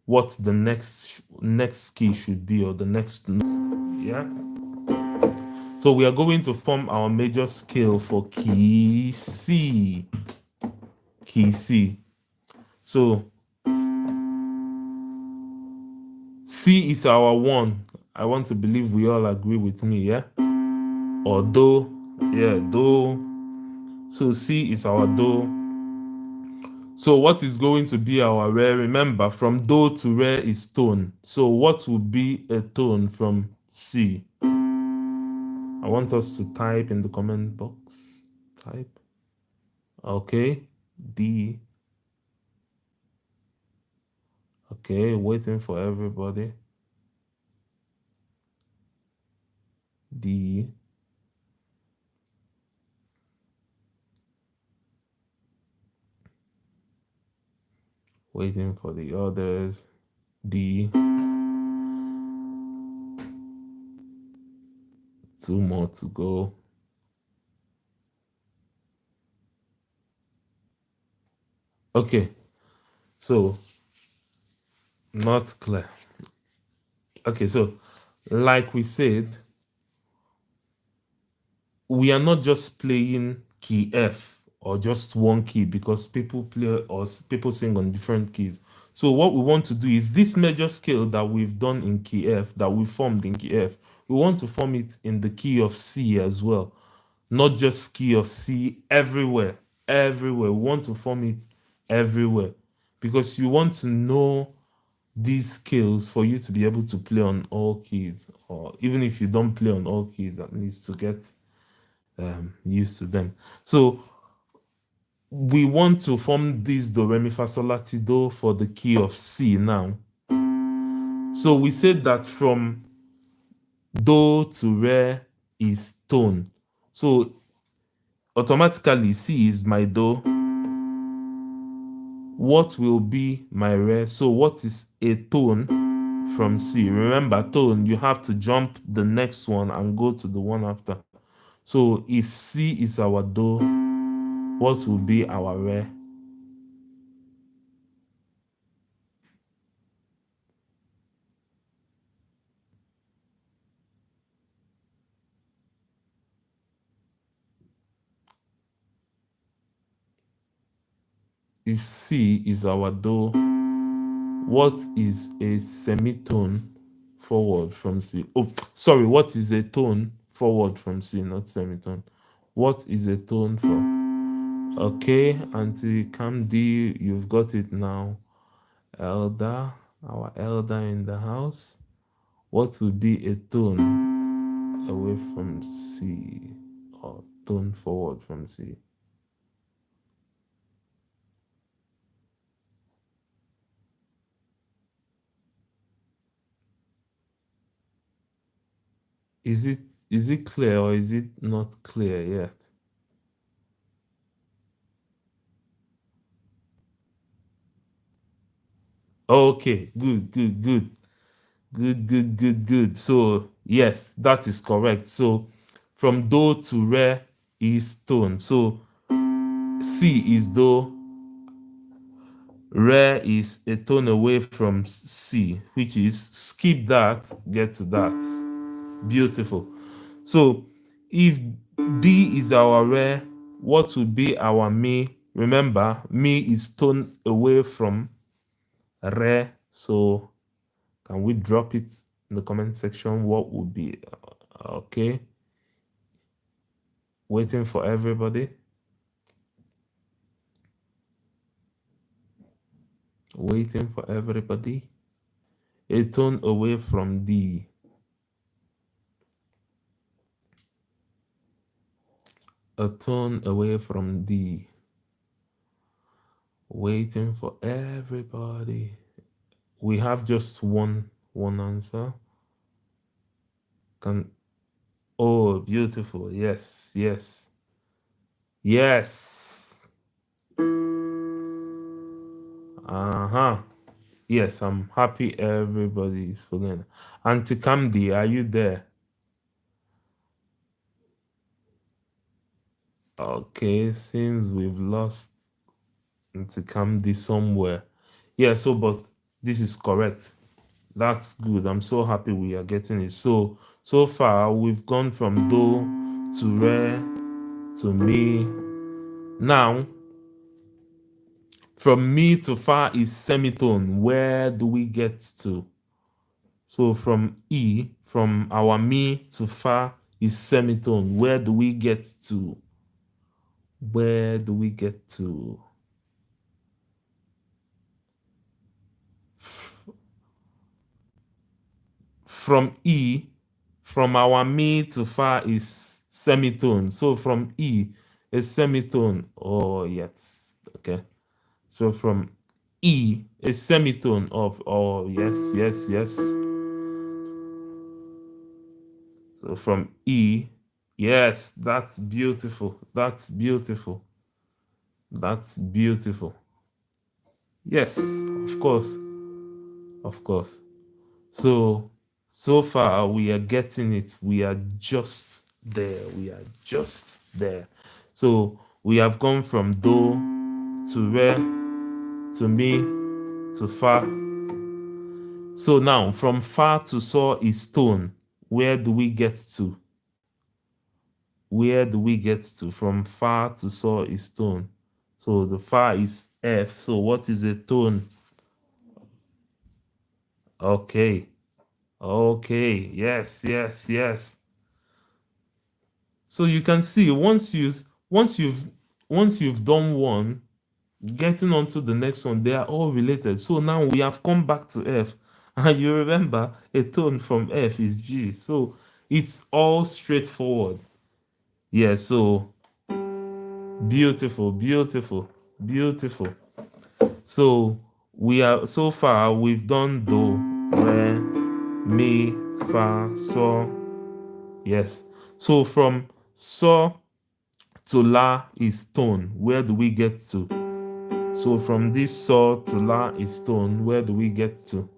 what the next key should be, or the next note. Yeah. So we are going to form our major scale for key C. Key C. So C is our one. I want to believe we all agree with me, yeah? Or do. Yeah, do. So C is our do. So what is going to be our re? Remember, from do to re is tone. So what will be a tone from C? I want us to type in the comment box. Type. Okay. D. Okay, waiting for everybody. D. Waiting for the others. D. Two more to go. Okay. So, not clear. Okay, so like we said, we are not just playing key F or just one key, because people play or people sing on different keys. So what we want to do is this major scale that we've done in key F, that we formed in key F, we want to form it in the key of C as well. Not just key of C, everywhere. Everywhere. We want to form it everywhere, because you want to know these skills for you to be able to play on all keys, or even if you don't play on all keys, at least to get used to them. So we want to form this do re mi fa sol la ti do for the key of C now. So we said that from do to re is tone. So automatically C is my do. What will be my re? So what is a tone from C? Remember, tone, you have to jump the next one and go to the one after. So if C is our do, what will be our re? if C is our do, what is a semitone forward from C? Oh, sorry, what is a tone forward from C, not semitone? What is a tone for? Okay, Auntie Camdy, you've got it now. Elder, our elder in the house. What would be a tone away from C or tone forward from C? Is it clear or is it not clear yet? Okay, good. So yes, that is correct. So from do to re is tone. So C is do, re is a tone away from C, which is skip that, get to that. Beautiful. So if D is our re, what would be our mi? Remember, mi is tone away from re. So can we drop it in the comment section? What would be okay? Waiting for everybody. Waiting for everybody. A tone away from D. A tone away from D. Waiting for everybody. We have just one answer. Can Oh, beautiful. Yes. Uh-huh. Yes, I'm happy everybody is following. Auntie Kamdi, are you there? Okay, seems we've lost Auntie Kamdi somewhere. Yeah, so but this is correct. That's good. I'm so happy we are getting it. So far we've gone from do to re to mi. Now from mi to fa is semitone. Where do we get to? So from our mi to fa is semitone. Where do we get to? Where do we get to? From from our mi to fa is semitone. So from is semitone. Oh, yes. Okay. So from a semitone of, oh, yes. So from yes, that's beautiful. That's beautiful. That's beautiful. Yes, of course. Of course. So far we are getting it. We are just there. We are just there. So we have gone from do to re to mi to fa. So now from fa to so is tone. Where do we get to? Where do we get to? From fa to so is tone. So the fa is F. So what is a tone? Okay. Okay. Yes. So you can see once you've done one, getting on to the next one, they are all related. So now we have come back to F. And you remember a tone from F is G. So it's all straightforward. Yeah, so beautiful. So so far we've done do, re, mi, fa, so. Yes. So from so to la is tone. Where do we get to? So from this so to la is tone. Where do we get to?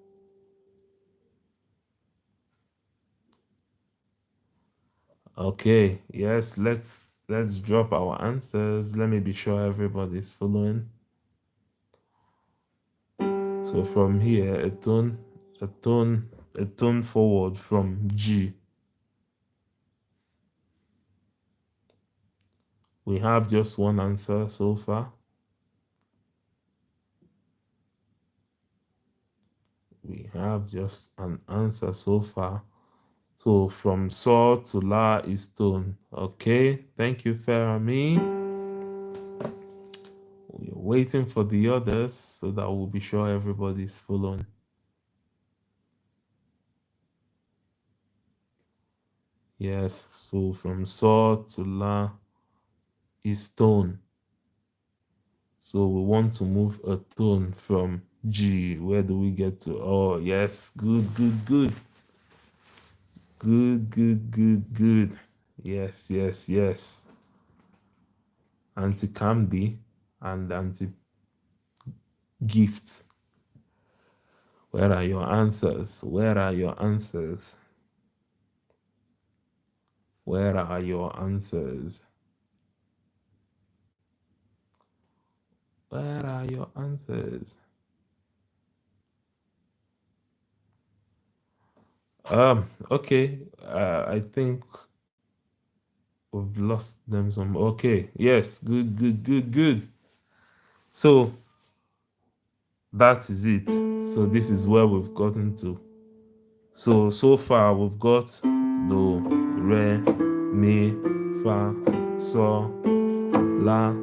Okay. Yes. Let's drop our answers. Let me be sure everybody's following. So from here, a tone forward from G. We have just one answer so far. have just an answer so far. So from saw to la is tone. Okay, thank you, Ferami. We're waiting for the others so that we'll be sure everybody's full on. Yes, so from saw to la is tone. So we want to move a tone from G. Where do we get to? Oh, yes, good, good, good. Good, good, good, good. Yes, yes, yes. Auntie Camby and Auntie Gift. Where are your answers? Where are your answers? Where are your answers? Where are your answers? Okay. I think we've lost them some. Okay. Yes. Good, good, good, good. So that is it. So this is where we've gotten to. So far we've got do, re, mi, fa, sol, la.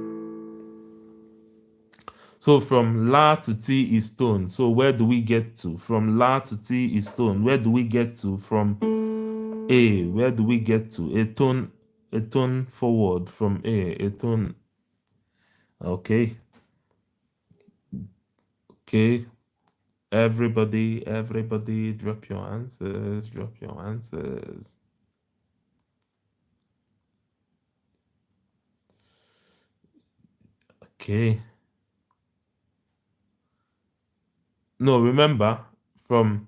So from la to T is tone. So where do we get to? From la to T is tone. Where do we get to? From A, where do we get to? A tone forward from a tone. Okay. Okay. Everybody, drop your answers. Drop your answers. Okay. No, remember, from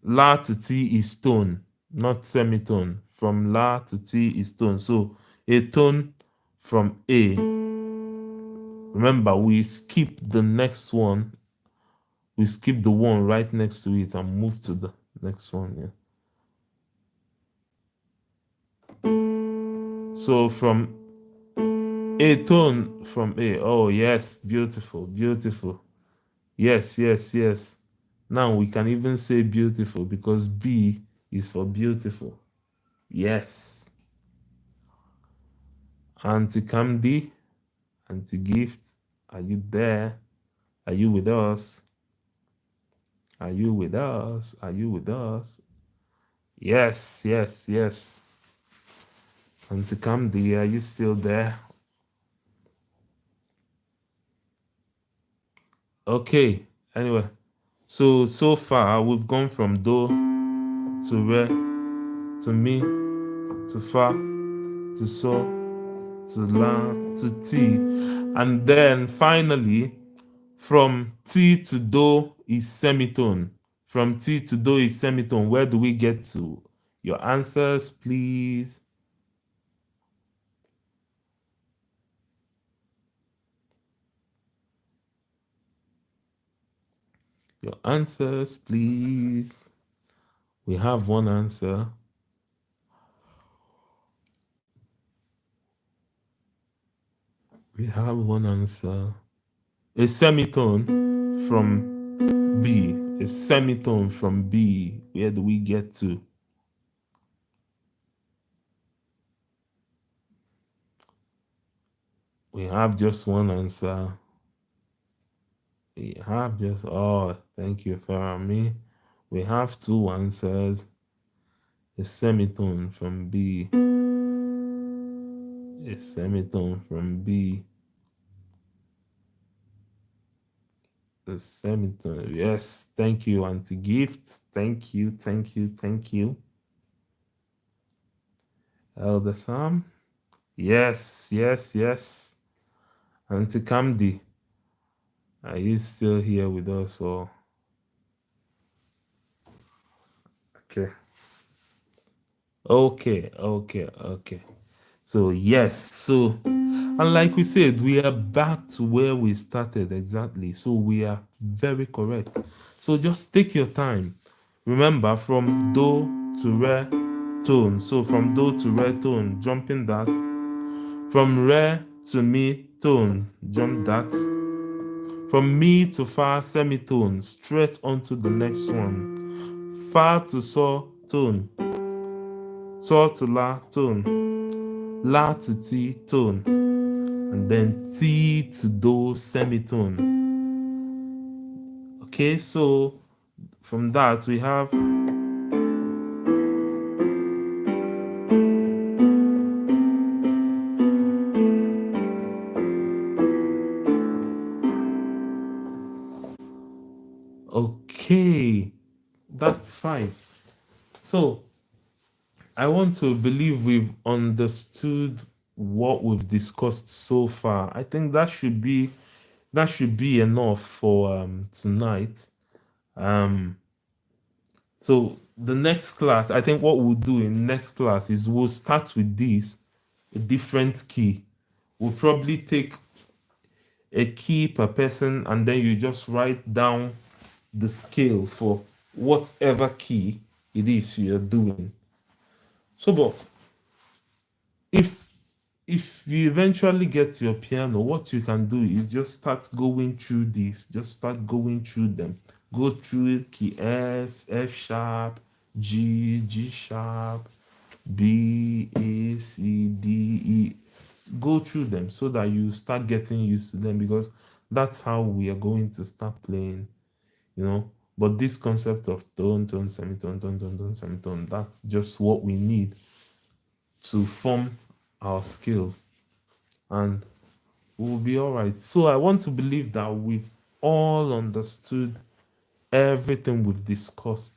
la to T is tone, not semitone. From la to T is tone. So a tone from A. Remember, we skip the next one. We skip the one right next to it and move to the next one. Yeah. So from a tone from A. Oh yes, beautiful, beautiful. Yes, yes, yes. Now we can even say beautiful because B is for beautiful. Yes. Auntie Camdy, Auntie Gift, are you there? Are you with us? Are you with us? Are you with us? Yes, yes, yes. Auntie Camdy, are you still there? Okay, anyway. So far we've gone from do to re to mi to fa to sol to la to ti, and then finally from ti to do is semitone. From ti to do is semitone. Where do we get to? Your answers, please. Your answers, please. We have one answer. We have one answer. A semitone from B. A semitone from B. Where do we get to? We have just one answer. We have just, oh, thank you, Farami. We have two answers. A semitone from B. A semitone from B. A semitone. Yes, thank you, Auntie Gift. Thank you, thank you, thank you. Elder Sam. Yes, yes, yes. Auntie Camdy, are you still here with us or? Okay. Okay. So yes, so and like we said, we are back to where we started exactly. So we are very correct. So just take your time. Remember, from do to re tone. So from do to re tone, jumping that. From re to mi tone, jump that. From mi to fa, semitone, straight onto the next one. Fa to so, tone. So to la, tone. La to ti, tone. And then ti to do, semitone. Okay, so from that we have okay, that's fine. So I want to believe we've understood what we've discussed so far. I think that should be enough for tonight. So the next class, I think what we'll do in next class is we'll start with this, a different key. We'll probably take a key per person and then you just write down the scale for whatever key it is you're doing. So, but if you eventually get to your piano, what you can do is just start going through this. Just start going through them. Go through key F, F sharp, G, G sharp, B, A, C, D, E. Go through them so that you start getting used to them, because that's how we are going to start playing, you know. But this concept of tone, tone, semitone, tone, tone, tone, semitone, that's just what we need to form our skill, and we'll be all right. So I want to believe that we've all understood everything we've discussed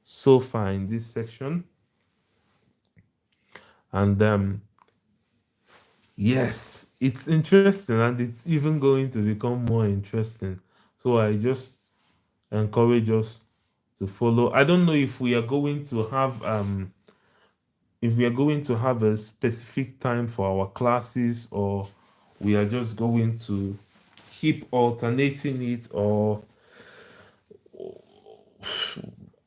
so far in this section. And yes, it's interesting, and it's even going to become more interesting. So I just encourage us to follow. I don't know if we are going to have a specific time for our classes, or we are just going to keep alternating it, or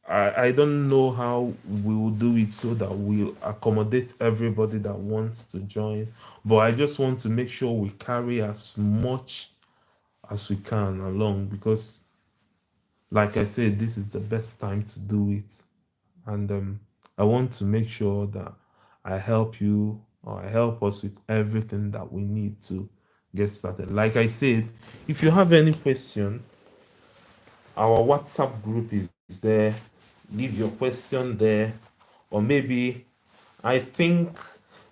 I don't know how we will do it so that we'll accommodate everybody that wants to join. But I just want to make sure we carry as much as we can along, because like I said, this is the best time to do it. And I want to make sure that I help you, or I help us with everything that we need to get started. Like I said, if you have any question, our WhatsApp group is there. Leave your question there. Or maybe, I think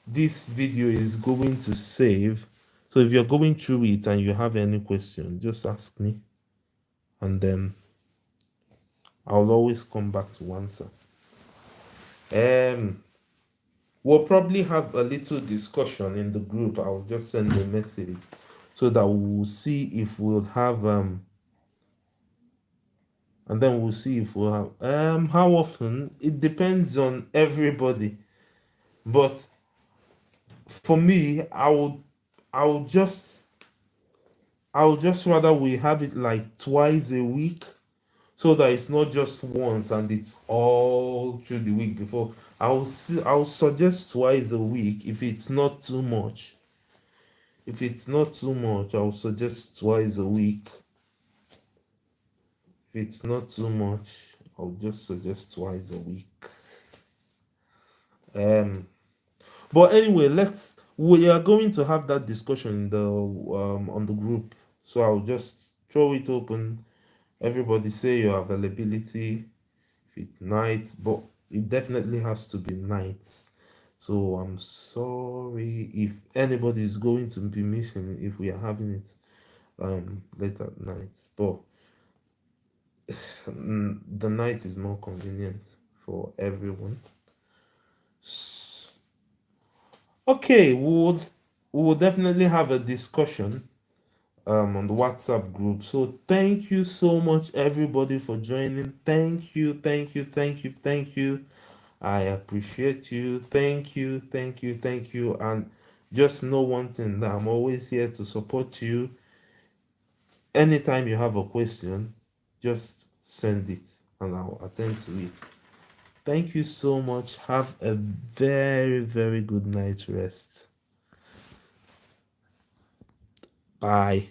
this video is going to save. So if you're going through it and you have any question, just ask me, and then I'll always come back to answer. We'll probably have a little discussion in the group. I'll just send a message so that we'll see if we'll have and then we'll see if we'll have how often. It depends on everybody, but for me, I would just rather we have it like twice a week, so that it's not just once and it's all through the week. Before, I'll suggest twice a week. If it's not too much, I'll suggest twice a week. If it's not too much, I'll just suggest twice a week. But anyway, we are going to have that discussion in the on the group. So I'll just throw it open. Everybody say your availability. If it's night, but it definitely has to be nights. So I'm sorry if anybody is going to be missing if we are having it late at night. But the night is more convenient for everyone. Okay, we'll definitely have a discussion on the WhatsApp group. So thank you so much, everybody, for joining. Thank you, thank you, thank you, thank you. I appreciate you. Thank you, thank you, thank you. And just know one thing, that I'm always here to support you. Anytime you have a question, just send it and I'll attend to it. Thank you so much. Have a very, very good night's rest. Bye.